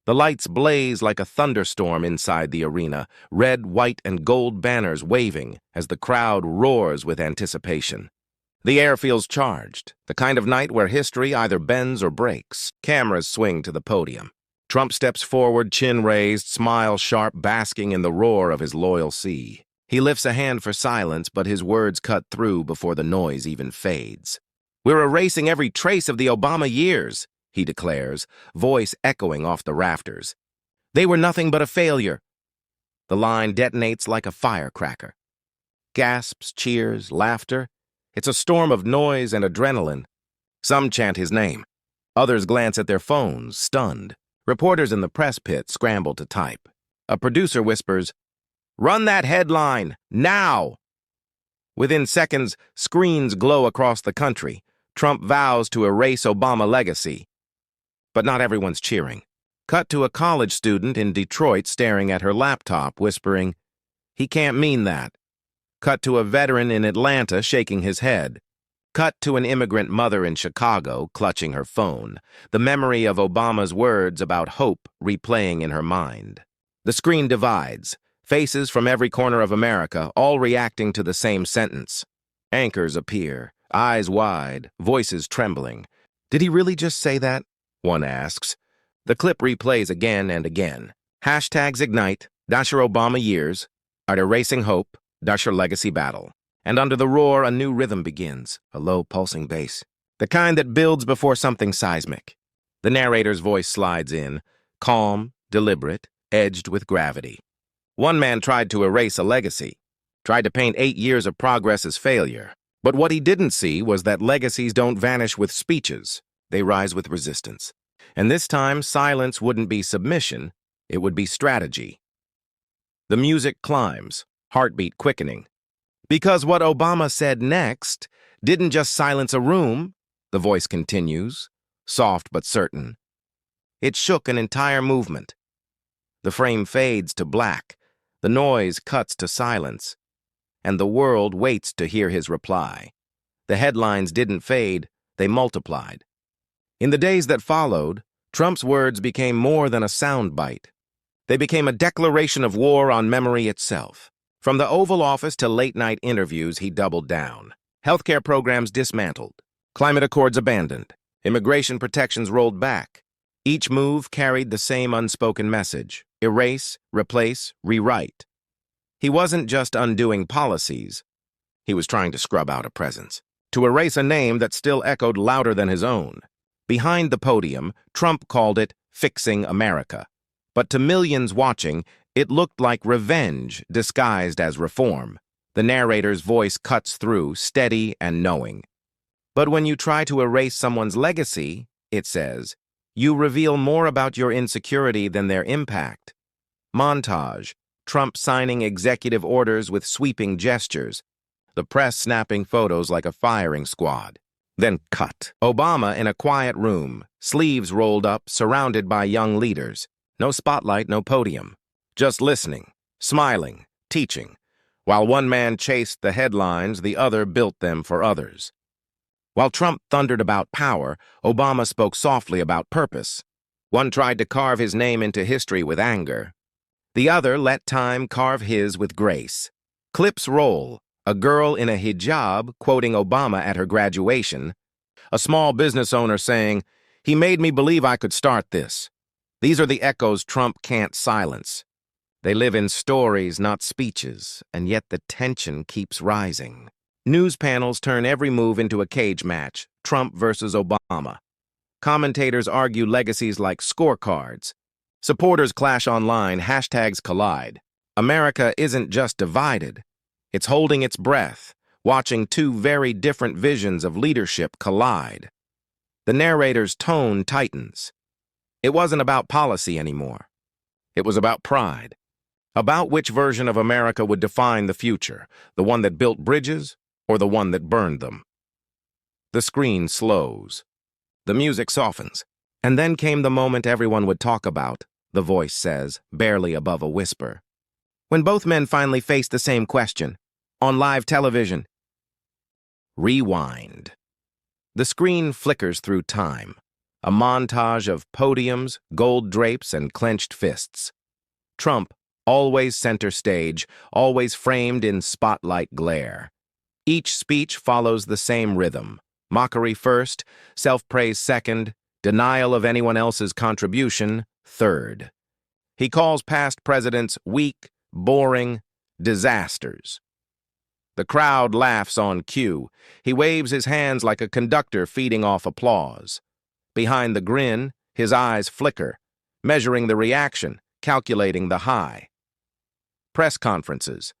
The lights blaze like a thunderstorm inside the arena, red, white, and gold banners waving as the crowd roars with anticipation. The air feels charged, the kind of night where history either bends or breaks. Cameras swing to the podium. Trump steps forward, chin raised, smile sharp, basking in the roar of his loyal sea. He lifts a hand for silence, but his words cut through before the noise even fades. "We're erasing every trace of the Obama years," he declares, voice echoing off the rafters. "They were nothing but a failure." The line detonates like a firecracker. Gasps, cheers, laughter. It's a storm of noise and adrenaline. Some chant his name. Others glance at their phones, stunned. Reporters in the press pit scramble to type. A producer whispers, "Run that headline, now!" Within seconds, screens glow across the country. Trump vows to erase Obama legacy. But not everyone's cheering. Cut to a college student in Detroit staring at her laptop, whispering, "He can't mean that." Cut to a veteran in Atlanta shaking his head. Cut to an immigrant mother in Chicago clutching her phone, the memory of Obama's words about hope replaying in her mind. The screen divides, faces from every corner of America, all reacting to the same sentence. Anchors appear, eyes wide, voices trembling. "Did he really just say that?" one asks. The clip replays again and again. Hashtags ignite, Dasher Obama years, are erasing hope, Dasher legacy battle. And under the roar, a new rhythm begins, a low pulsing bass, the kind that builds before something seismic. The narrator's voice slides in, calm, deliberate, edged with gravity. One man tried to erase a legacy, tried to paint 8 years of progress as failure. But what he didn't see was that legacies don't vanish with speeches, they rise with resistance. And this time, silence wouldn't be submission, it would be strategy. The music climbs, heartbeat quickening. Because what Obama said next didn't just silence a room, the voice continues, soft but certain. It shook an entire movement. The frame fades to black, the noise cuts to silence, and the world waits to hear his reply. The headlines didn't fade, they multiplied. In the days that followed, Trump's words became more than a soundbite. They became a declaration of war on memory itself. From the Oval Office to late-night interviews, he doubled down. Healthcare programs dismantled, climate accords abandoned, immigration protections rolled back. Each move carried the same unspoken message: erase, replace, rewrite. He wasn't just undoing policies, he was trying to scrub out a presence, to erase a name that still echoed louder than his own. Behind the podium, Trump called it fixing America. But to millions watching, it looked like revenge disguised as reform. The narrator's voice cuts through, steady and knowing. But when you try to erase someone's legacy, it says, you reveal more about your insecurity than their impact. Montage, Trump signing executive orders with sweeping gestures, the press snapping photos like a firing squad. Then cut. Obama in a quiet room, sleeves rolled up, surrounded by young leaders. No spotlight, no podium. Just listening, smiling, teaching. While one man chased the headlines, the other built them for others. While Trump thundered about power, Obama spoke softly about purpose. One tried to carve his name into history with anger. The other let time carve his with grace. Clips roll, a girl in a hijab quoting Obama at her graduation, a small business owner saying, "He made me believe I could start this." These are the echoes Trump can't silence. They live in stories, not speeches, and yet the tension keeps rising. News panels turn every move into a cage match, Trump versus Obama. Commentators argue legacies like scorecards. Supporters clash online, hashtags collide. America isn't just divided. It's holding its breath, watching two very different visions of leadership collide. The narrator's tone tightens. It wasn't about policy anymore. It was about pride. About which version of America would define the future, the one that built bridges or the one that burned them. The screen slows. The music softens. And then came the moment everyone would talk about, the voice says, barely above a whisper. When both men finally faced the same question, on live television. Rewind. The screen flickers through time. a montage of podiums, gold drapes, and clenched fists. Trump, always center stage, always framed in spotlight glare. Each speech follows the same rhythm: mockery first, self-praise second, denial of anyone else's contribution third. He calls past presidents weak, boring, disasters. The crowd laughs on cue. He waves his hands like a conductor feeding off applause. Behind the grin, his eyes flicker, measuring the reaction, calculating the high. Press conferences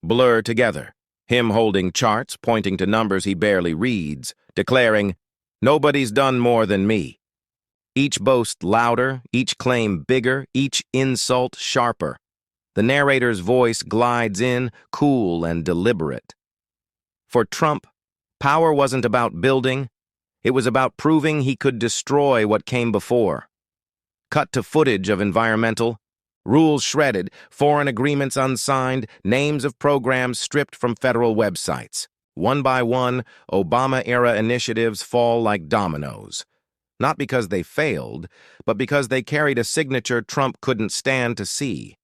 blur together, him holding charts, pointing to numbers he barely reads, declaring, "Nobody's done more than me." Each boast louder, each claim bigger, each insult sharper. The narrator's voice glides in, cool and deliberate. For Trump, power wasn't about building, it was about proving he could destroy what came before. Cut to footage of environmental, rules shredded, foreign agreements unsigned, names of programs stripped from federal websites. One by one, Obama-era initiatives fall like dominoes. Not because they failed, but because they carried a signature Trump couldn't stand to see.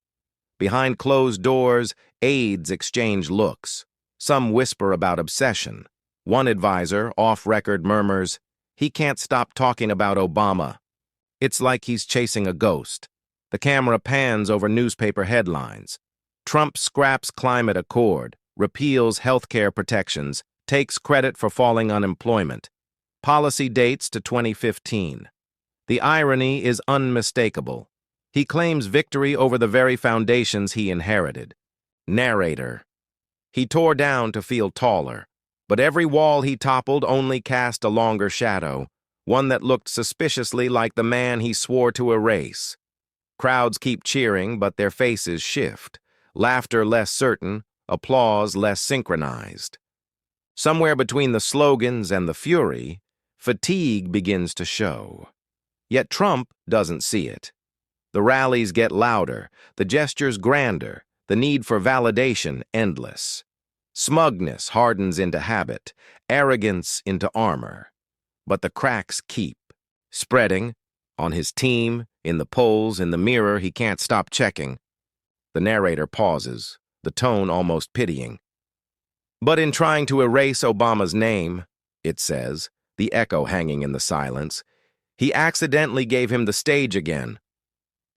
Behind closed doors, aides exchange looks. Some whisper about obsession. One advisor, off-record, murmurs, "He can't stop talking about Obama." It's like he's chasing a ghost. The camera pans over newspaper headlines. Trump scraps climate accord, repeals healthcare protections, takes credit for falling unemployment. Policy dates to 2015. The irony is unmistakable. He claims victory over the very foundations he inherited. Narrator. He tore down to feel taller, but every wall he toppled only cast a longer shadow, one that looked suspiciously like the man he swore to erase. Crowds keep cheering, but their faces shift. Laughter less certain, applause less synchronized. Somewhere between the slogans and the fury, fatigue begins to show. Yet Trump doesn't see it. The rallies get louder, the gestures grander, the need for validation endless. Smugness hardens into habit, arrogance into armor. But the cracks keep spreading, on his team, in the polls, in the mirror he can't stop checking. The narrator pauses, the tone almost pitying. But in trying to erase Obama's name, it says, the echo hanging in the silence, he accidentally gave him the stage again.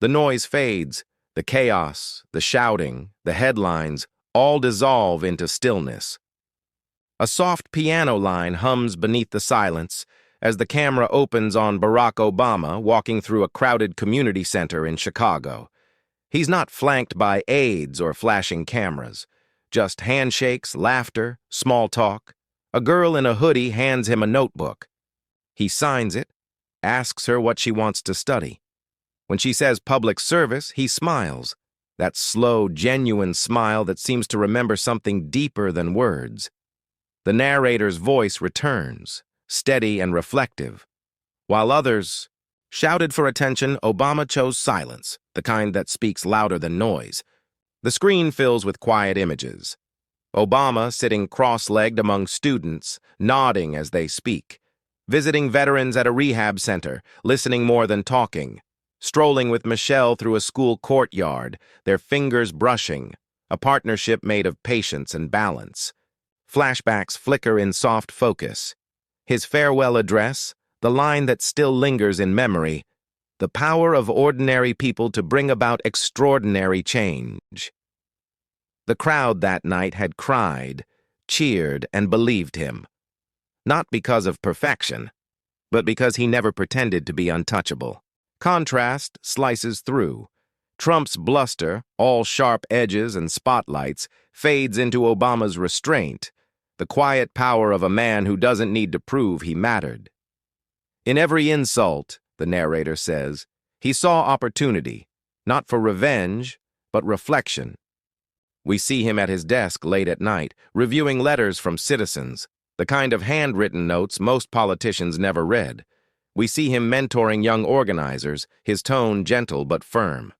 The noise fades, the chaos, the shouting, the headlines, all dissolve into stillness. A soft piano line hums beneath the silence as the camera opens on Barack Obama walking through a crowded community center in Chicago. He's not flanked by aides or flashing cameras, just handshakes, laughter, small talk. A girl in a hoodie hands him a notebook. He signs it, asks her what she wants to study. When she says public service, he smiles, that slow, genuine smile that seems to remember something deeper than words. The narrator's voice returns, steady and reflective. While others shouted for attention, Obama chose silence, the kind that speaks louder than noise. The screen fills with quiet images. Obama sitting cross-legged among students, nodding as they speak. Visiting veterans at a rehab center, listening more than talking. Strolling with Michelle through a school courtyard, their fingers brushing, a partnership made of patience and balance. Flashbacks flicker in soft focus. His farewell address, the line that still lingers in memory, the power of ordinary people to bring about extraordinary change. The crowd that night had cried, cheered, and believed him. Not because of perfection, but because he never pretended to be untouchable. Contrast slices through. Trump's bluster, all sharp edges and spotlights, fades into Obama's restraint, the quiet power of a man who doesn't need to prove he mattered. In every insult, the narrator says, he saw opportunity, not for revenge, but reflection. We see him at his desk late at night, reviewing letters from citizens, the kind of handwritten notes most politicians never read. We see him mentoring young organizers, his tone gentle but firm.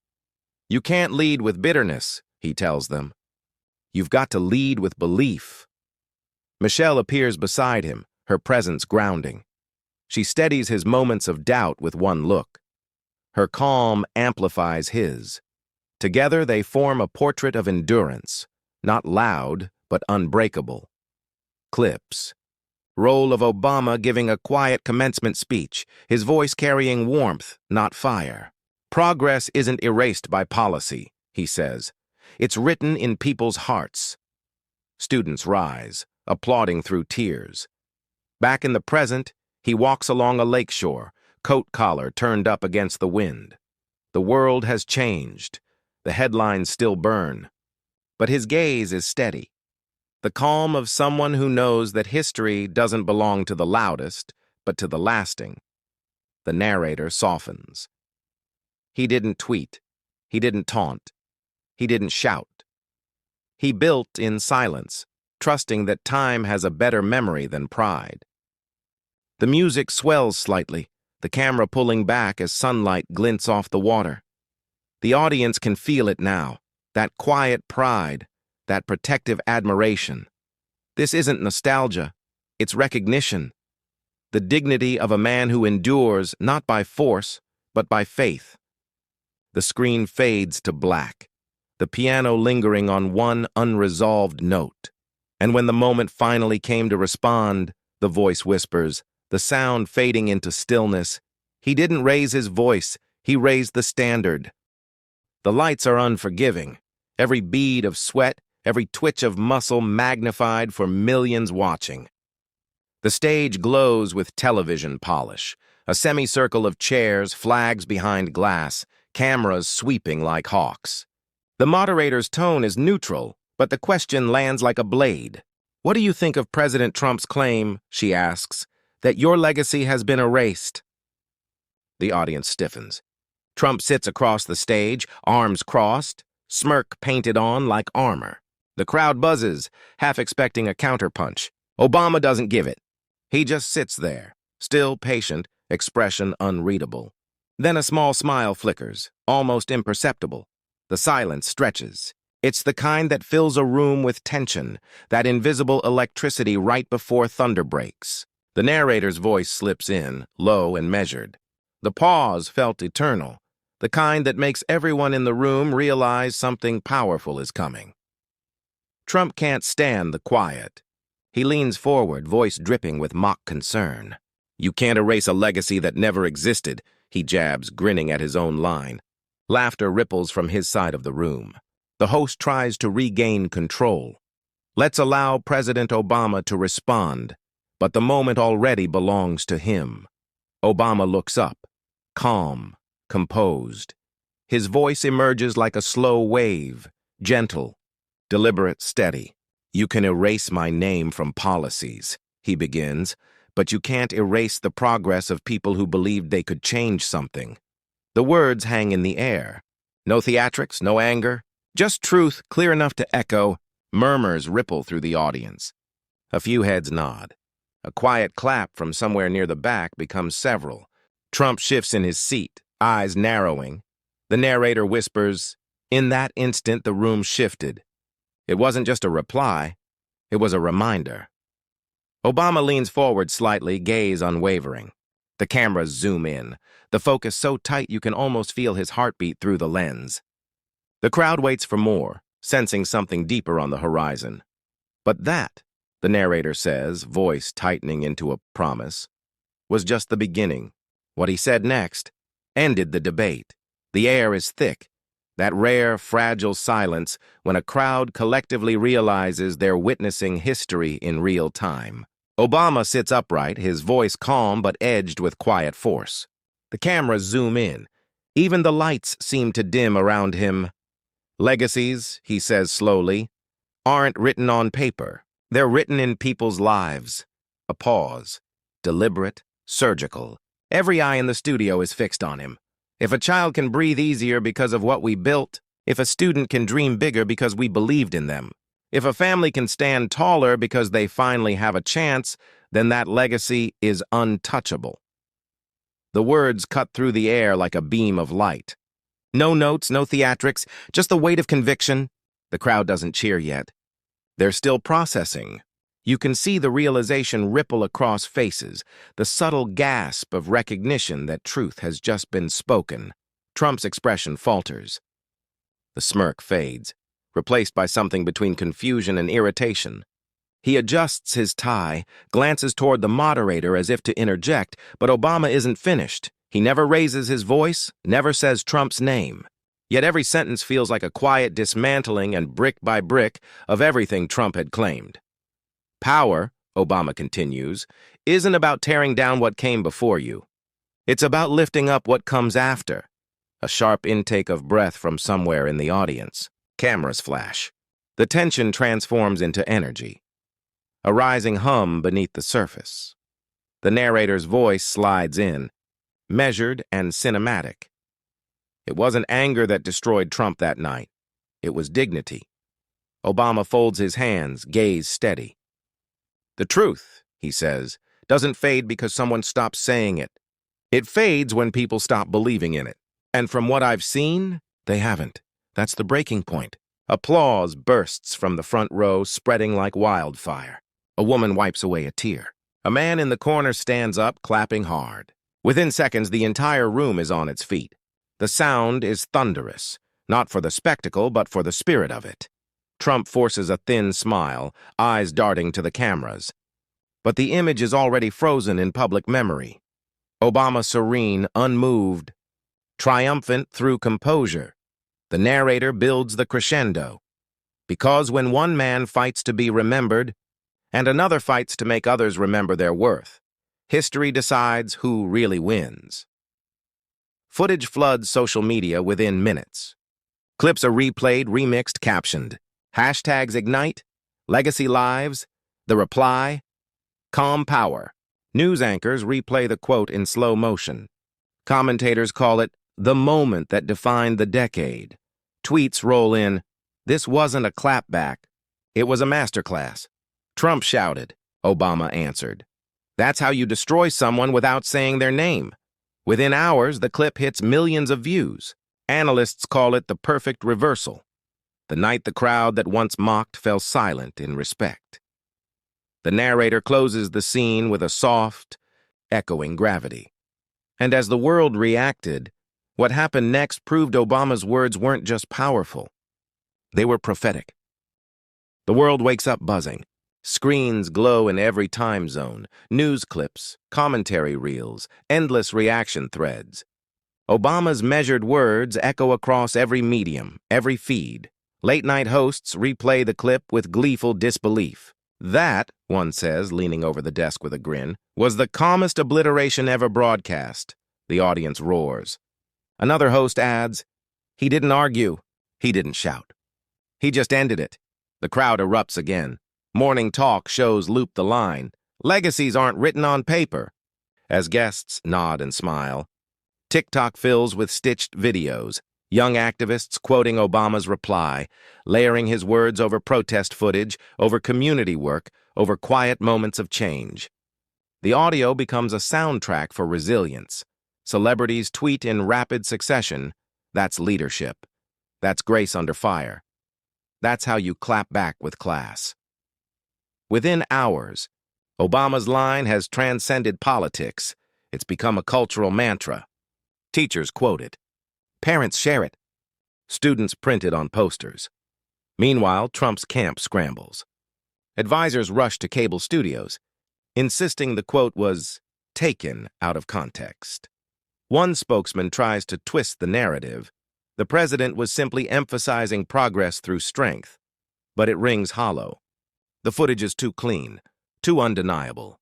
You can't lead with bitterness, he tells them. You've got to lead with belief. Michelle appears beside him, her presence grounding. She steadies his moments of doubt with one look. Her calm amplifies his. Together they form a portrait of endurance, not loud, but unbreakable. Clips. Roll of Obama giving a quiet commencement speech, his voice carrying warmth, not fire. Progress isn't erased by policy, he says. It's written in people's hearts. Students rise, applauding through tears. Back in the present, he walks along a lakeshore, coat collar turned up against the wind. The world has changed. The headlines still burn. But his gaze is steady. The calm of someone who knows that history doesn't belong to the loudest, but to the lasting. The narrator softens. He didn't tweet. He didn't taunt. He didn't shout. He built in silence, trusting that time has a better memory than pride. The music swells slightly, the camera pulling back as sunlight glints off the water. The audience can feel it now, that quiet pride, that protective admiration. This isn't nostalgia, it's recognition. The dignity of a man who endures not by force, but by faith. The screen fades to black, the piano lingering on one unresolved note. And when the moment finally came to respond, the voice whispers, the sound fading into stillness. He didn't raise his voice, he raised the standard. The lights are unforgiving, every bead of sweat, every twitch of muscle magnified for millions watching. The stage glows with television polish, a semicircle of chairs, flags behind glass, cameras sweeping like hawks. The moderator's tone is neutral, but the question lands like a blade. What do you think of President Trump's claim, she asks, that your legacy has been erased? The audience stiffens. Trump sits across the stage, arms crossed, smirk painted on like armor. The crowd buzzes, half expecting a counterpunch. Obama doesn't give it. He just sits there, still patient, expression unreadable. Then a small smile flickers, almost imperceptible. The silence stretches. It's the kind that fills a room with tension, that invisible electricity right before thunder breaks. The narrator's voice slips in, low and measured. The pause felt eternal, the kind that makes everyone in the room realize something powerful is coming. Trump can't stand the quiet. He leans forward, voice dripping with mock concern. You can't erase a legacy that never existed, he jabs, grinning at his own line. Laughter ripples from his side of the room. The host tries to regain control. Let's allow President Obama to respond, but the moment already belongs to him. Obama looks up, calm, composed. His voice emerges like a slow wave, gentle, deliberate, steady. You can erase my name from policies, he begins, but you can't erase the progress of people who believed they could change something. The words hang in the air. No theatrics, no anger, just truth clear enough to echo. Murmurs ripple through the audience. A few heads nod. A quiet clap from somewhere near the back becomes several. Trump shifts in his seat, eyes narrowing. The narrator whispers, in that instant the room shifted. It wasn't just a reply, it was a reminder. Obama leans forward slightly, gaze unwavering. The cameras zoom in, the focus so tight you can almost feel his heartbeat through the lens. The crowd waits for more, sensing something deeper on the horizon. But that, the narrator says, voice tightening into a promise, was just the beginning. What he said next ended the debate. The air is thick, that rare, fragile silence when a crowd collectively realizes they're witnessing history in real time. Obama sits upright, his voice calm but edged with quiet force. The cameras zoom in. Even the lights seem to dim around him. Legacies, he says slowly, aren't written on paper. They're written in people's lives. A pause. Deliberate, surgical. Every eye in the studio is fixed on him. If a child can breathe easier because of what we built, if a student can dream bigger because we believed in them, if a family can stand taller because they finally have a chance, then that legacy is untouchable. The words cut through the air like a beam of light. No notes, no theatrics, just the weight of conviction. The crowd doesn't cheer yet. They're still processing. You can see the realization ripple across faces, the subtle gasp of recognition that truth has just been spoken. Trump's expression falters. The smirk fades, replaced by something between confusion and irritation. He adjusts his tie, glances toward the moderator as if to interject, but Obama isn't finished. He never raises his voice, never says Trump's name. Yet every sentence feels like a quiet dismantling and brick by brick of everything Trump had claimed. Power, Obama continues, isn't about tearing down what came before you. It's about lifting up what comes after. A sharp intake of breath from somewhere in the audience. Cameras flash. The tension transforms into energy. A rising hum beneath the surface. The narrator's voice slides in, measured and cinematic. It wasn't anger that destroyed Trump that night. It was dignity. Obama folds his hands, gaze steady. The truth, he says, doesn't fade because someone stops saying it. It fades when people stop believing in it. And from what I've seen, they haven't. That's the breaking point. Applause bursts from the front row, spreading like wildfire. A woman wipes away a tear. A man in the corner stands up, clapping hard. Within seconds, the entire room is on its feet. The sound is thunderous, not for the spectacle, but for the spirit of it. Trump forces a thin smile, eyes darting to the cameras. But the image is already frozen in public memory. Obama serene, unmoved, triumphant through composure. The narrator builds the crescendo. Because when one man fights to be remembered, and another fights to make others remember their worth, history decides who really wins. Footage floods social media within minutes. Clips are replayed, remixed, captioned. Hashtags ignite, legacy lives, the reply, calm power. News anchors replay the quote in slow motion. Commentators call it the moment that defined the decade. Tweets roll in, this wasn't a clapback, it was a masterclass. Trump shouted, Obama answered. That's how you destroy someone without saying their name. Within hours, the clip hits millions of views. Analysts call it the perfect reversal. The night the crowd that once mocked fell silent in respect. The narrator closes the scene with a soft, echoing gravity. And as the world reacted, what happened next proved Obama's words weren't just powerful. They were prophetic. The world wakes up buzzing. Screens glow in every time zone, news clips, commentary reels, endless reaction threads. Obama's measured words echo across every medium, every feed. Late-night hosts replay the clip with gleeful disbelief. That, one says, leaning over the desk with a grin, was the calmest obliteration ever broadcast. The audience roars. Another host adds, he didn't argue, he didn't shout. He just ended it. The crowd erupts again. Morning talk shows loop the line. Legacies aren't written on paper. As guests nod and smile, TikTok fills with stitched videos. Young activists quoting Obama's reply, layering his words over protest footage, over community work, over quiet moments of change. The audio becomes a soundtrack for resilience. Celebrities tweet in rapid succession. That's leadership. That's grace under fire. That's how you clap back with class. Within hours, Obama's line has transcended politics. It's become a cultural mantra. Teachers quote it. Parents share it. Students print it on posters. Meanwhile, Trump's camp scrambles. Advisors rush to cable studios, insisting the quote was taken out of context. One spokesman tries to twist the narrative. The president was simply emphasizing progress through strength, but it rings hollow. The footage is too clean, too undeniable.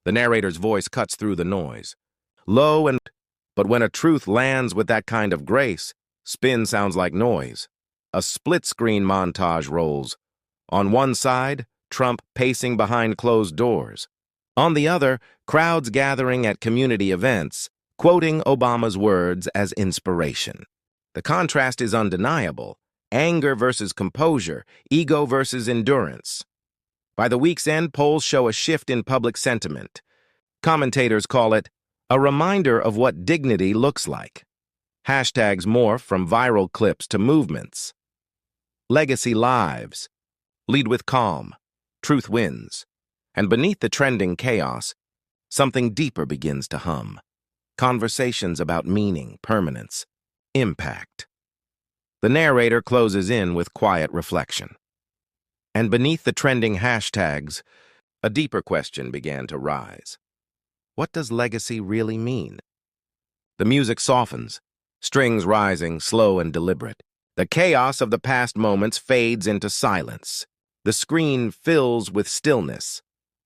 The narrator's voice cuts through the noise. Low and but when a truth lands with that kind of grace, spin sounds like noise. A split-screen montage rolls. On one side, Trump pacing behind closed doors. On the other, crowds gathering at community events, quoting Obama's words as inspiration. The contrast is undeniable. Anger versus composure, ego versus endurance. By the week's end, polls show a shift in public sentiment. Commentators call it a reminder of what dignity looks like. Hashtags morph from viral clips to movements. Legacy lives. Lead with calm. Truth wins. And beneath the trending chaos, something deeper begins to hum. Conversations about meaning, permanence, impact. The narrator closes in with quiet reflection. And beneath the trending hashtags, a deeper question began to rise. What does legacy really mean? The music softens, strings rising, slow and deliberate. The chaos of the past moments fades into silence. The screen fills with stillness.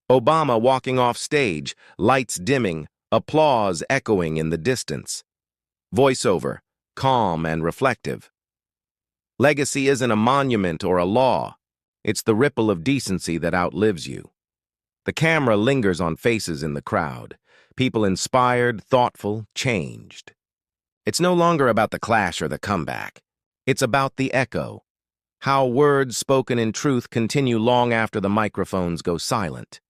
Obama walking off stage, lights dimming, applause echoing in the distance. Voiceover, calm and reflective. Legacy isn't a monument or a law. It's the ripple of decency that outlives you. The camera lingers on faces in the crowd. People inspired, thoughtful, changed. It's no longer about the clash or the comeback. It's about the echo. How words spoken in truth continue long after the microphones go silent.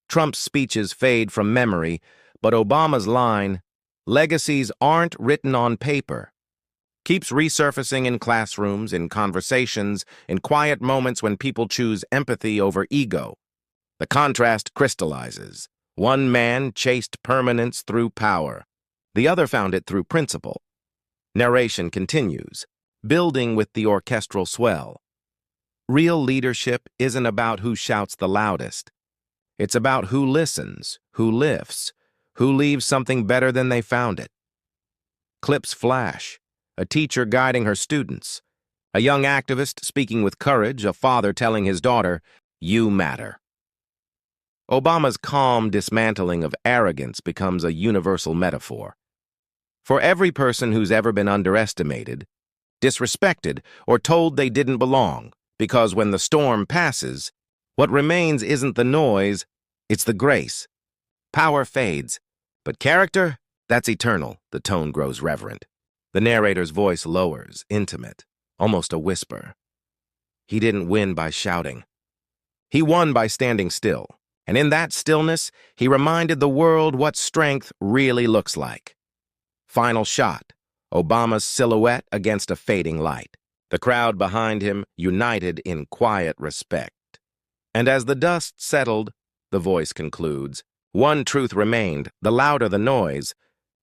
Trump's speeches fade from memory, but Obama's line, "Legacies aren't written on paper," keeps resurfacing in classrooms, in conversations, in quiet moments when people choose empathy over ego. The contrast crystallizes. One man chased permanence through power. The other found it through principle. Narration continues, building with the orchestral swell. Real leadership isn't about who shouts the loudest. It's about who listens, who lifts, who leaves something better than they found it. Clips flash, a teacher guiding her students, a young activist speaking with courage, a father telling his daughter, "You matter." Obama's calm dismantling of arrogance becomes a universal metaphor. For every person who's ever been underestimated, disrespected, or told they didn't belong, because when the storm passes, what remains isn't the noise, it's the grace. Power fades, but character, that's eternal. The tone grows reverent. The narrator's voice lowers, intimate, almost a whisper. He didn't win by shouting. He won by standing still. And in that stillness, he reminded the world what strength really looks like. Final shot, Obama's silhouette against a fading light. The crowd behind him united in quiet respect. And as the dust settled, the voice concludes, one truth remained, the louder the noise,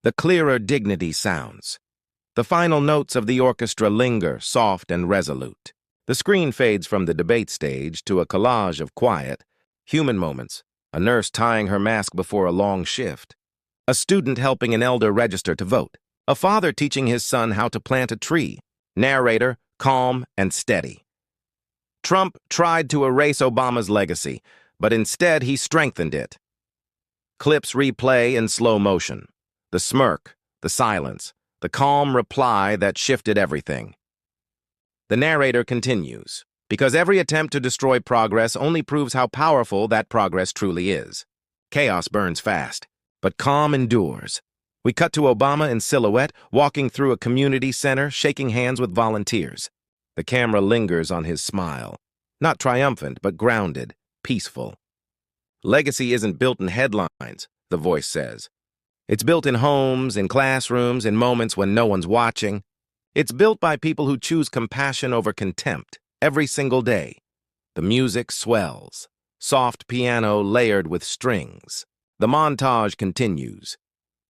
the clearer dignity sounds. The final notes of the orchestra linger, soft and resolute. The screen fades from the debate stage to a collage of quiet, human moments, a nurse tying her mask before a long shift, a student helping an elder register to vote, a father teaching his son how to plant a tree, narrator calm and steady. Trump tried to erase Obama's legacy, but instead he strengthened it. Clips replay in slow motion, the smirk, the silence, the calm reply that shifted everything. The narrator continues, because every attempt to destroy progress only proves how powerful that progress truly is. Chaos burns fast, but calm endures. We cut to Obama in silhouette, walking through a community center, shaking hands with volunteers. The camera lingers on his smile, not triumphant, but grounded, peaceful. Legacy isn't built in headlines, the voice says. It's built in homes, in classrooms, in moments when no one's watching. It's built by people who choose compassion over contempt. Every single day, the music swells, soft piano layered with strings. The montage continues.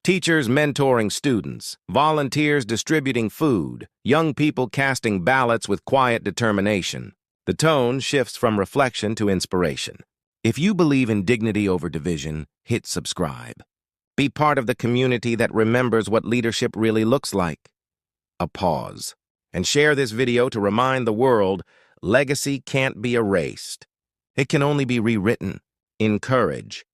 Teachers mentoring students, volunteers distributing food, young people casting ballots with quiet determination. The tone shifts from reflection to inspiration. If you believe in dignity over division, hit subscribe. Be part of the community that remembers what leadership really looks like. A pause. And share this video to remind the world legacy can't be erased. It can only be rewritten. Encourage.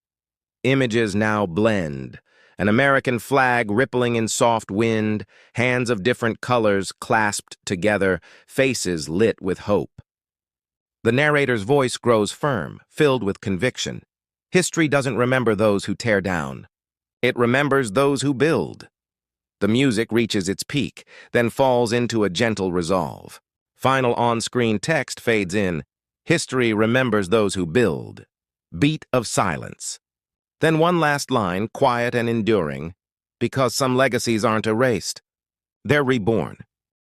Images now blend. An American flag rippling in soft wind, hands of different colors clasped together, faces lit with hope. The narrator's voice grows firm, filled with conviction. History doesn't remember those who tear down. It remembers those who build. The music reaches its peak, then falls into a gentle resolve. Final on-screen text fades in. History remembers those who build. Beat of silence. Then one last line, quiet and enduring, because some legacies aren't erased. They're reborn.